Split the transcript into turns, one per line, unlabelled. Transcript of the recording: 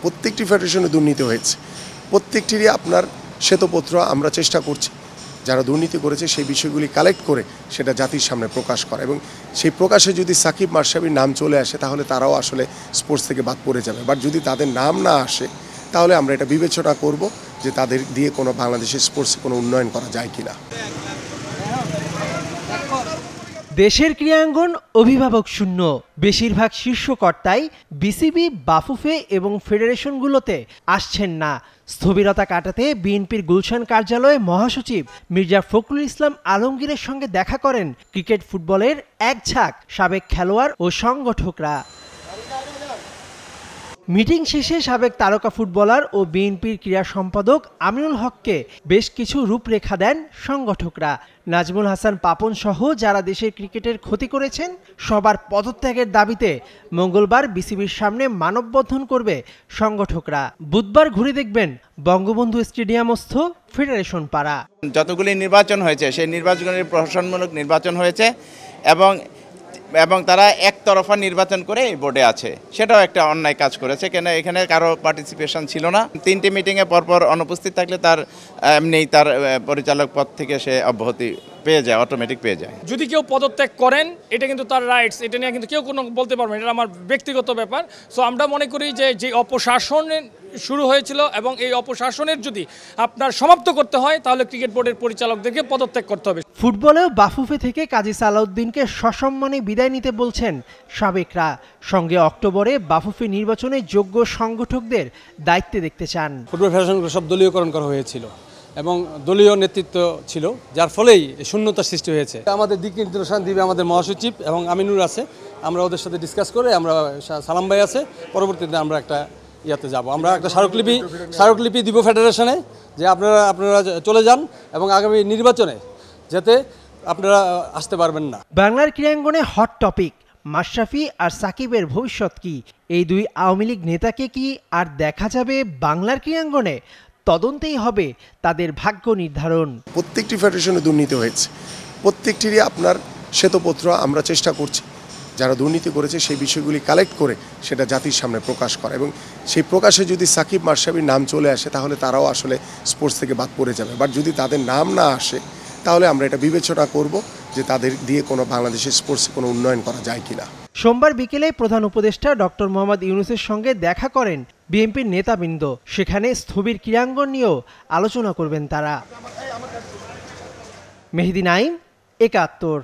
প্রত্যেকটি ফেডারেশনে দুর্নীতি হয়েছে, প্রত্যেকটিরই আপনার শ্বেতপত্র আমরা চেষ্টা করছি যারা দুর্নীতি করেছে সেই বিষয়গুলি কালেক্ট করে সেটা জাতির সামনে প্রকাশ করা, এবং সেই প্রকাশে যদি সাকিব মাশরাফির নাম চলে আসে তাহলে তারাও আসলে স্পোর্টস থেকে বাদ পড়ে যাবে। বাট যদি তাদের নাম না আসে তাহলে আমরা এটা বিবেচনা করব যে তাদের দিয়ে কোনো বাংলাদেশের স্পোর্টসে কোনো উন্নয়ন করা যায় কিনা।
দেশের ক্রীড়াঙ্গন অভিভাবক শূন্য, বেশিরভাগ শীর্ষকর্তাই বিসিবি, বাফুফে এবং ফেডারেশনগুলোতে আসছেন না। স্থবিরতা কাটাতে বিএনপির গুলশান কার্যালয়ে মহাসচিব মির্জা ফখরুল ইসলাম আলমগীরের সঙ্গে দেখা করেন ক্রিকেট ফুটবলের এক ঝাঁক সাবেক খেলোয়াড় ও সংগঠকরা। মিটিং শেষে সাবেক তারকা ফুটবলার ও বিএনপির ক্রীড়া সম্পাদক আমিনুল হককে বেশ কিছু রূপরেখা দেন সংগঠকরা। নাজমুল হাসান পাপন সহ যারা দেশের ক্রিকেটের ক্ষতি করেছেন সবার পদত্যাগের দাবিতে মঙ্গলবার বিসিবির সামনে মানববন্ধন করবে সংগঠকরা। বুধবার ঘুরে দেখবেন বঙ্গবন্ধু স্টেডিয়ামস্থ ফেডারেশন পাড়া।
যতগুলি নির্বাচন হয়েছে সেই নির্বাচনের প্রশাসনমূলক নির্বাচন হয়েছে এবং তারা একতরফা নির্বাচন করে এই বোর্ডে আছে, সেটাও একটা অন্যায় কাজ করেছে। কেন এখানে কারো পার্টিসিপেশন ছিল না। 3টি মিটিংয়ে পরপর অনুপস্থিত থাকলে তার এমনি তার পরিচালক পদ থেকে সে অব্যাহতি পেয়ে যায়, অটোমেটিক পেয়ে যায়।
যদি কেউ পদত্যাগ করেন এটা কিন্তু তার রাইটস, এটা নিয়ে কিন্তু কেউ কোনো বলতে পারবে না, এটা আমার ব্যক্তিগত ব্যাপার। সো আমরা মনে করি যে অপশাসন শুরু হয়েছিল এবং এই অপশাসনের যদি আপনার সমাপ্ত করতে হয় তাহলে ক্রিকেট বোর্ডের পরিচালকদেরকে পদত্যাগ করতে হবে।
ফুটবলেও বাফুফে থেকে কাজী সালাউদ্দিনকে সসম্মানে বিদায় নিতে বলছেন সাবেকরা। সঙ্গে অক্টোবরে বাফুফে নির্বাচনে যোগ্য সংগঠকদের দায়িত্বে দেখতে চান।
ফুটবল ফেডারেশনগুলো সব দলীয়করণ করা হয়েছিল এবং দলীয় নেতৃত্ব ছিল, যার ফলেই শূন্যতার সৃষ্টি হয়েছে। আমাদের দিক নির্দেশনা দিবে আমাদের মহাসচিব এবং আমিনুর আছে, আমরা ওদের সাথে ডিসকাস করে, আমরা সালাম ভাই আছে, পরবর্তীতে আমরা একটা ইয়াতে যাব, আমরা একটা স্মারকলিপি দিব ফেডারেশনে যে আপনারা চলে যান এবং আগামী নির্বাচনে যাতে আপনারা আসতে পারবেন না।
বাংলার ক্রীড়াঙ্গনে হট টপিক মাশরাফি আর সাকিবের ভবিষ্যৎ কি? এই দুই আওয়ামী লীগ নেতাকে কি আর দেখা যাবে বাংলার ক্রীড়াঙ্গনে? তদন্তেই হবে তাদের ভাগ্য নির্ধারণ।
প্রত্যেকটি ফেডারেশনে দুর্নীতি হয়েছে, প্রত্যেকটিরই আপনার শ্বেতপত্র আমরা চেষ্টা করছি যারা দুর্নীতি করেছে সেই বিষয়গুলি কালেক্ট করে সেটা জাতির সামনে প্রকাশ করা, এবং সেই প্রকাশে যদি সাকিব মাশরাফির নাম চলে আসে তাহলে তারাও আসলে স্পোর্টস থেকে বাদ পড়ে যাবে। বাট যদি তাদের নাম না আসে তাহলে আমরা এটা বিবেচনা করব যে তাদের দিয়ে কোনো বাংলাদেশের স্পোর্টসে কোনো উন্নয়ন করা যায় কিনা।
সোমবার বিকেলে প্রধান উপদেষ্টা ডক্টর মোহাম্মদ ইউনূসের সঙ্গে দেখা করেন বিএনপির নেতাবৃন্দ। সেখানে স্থবির ক্রীড়াঙ্গন নিয়েও আলোচনা করবেন তারা। মেহেদী নাইম, ৭১।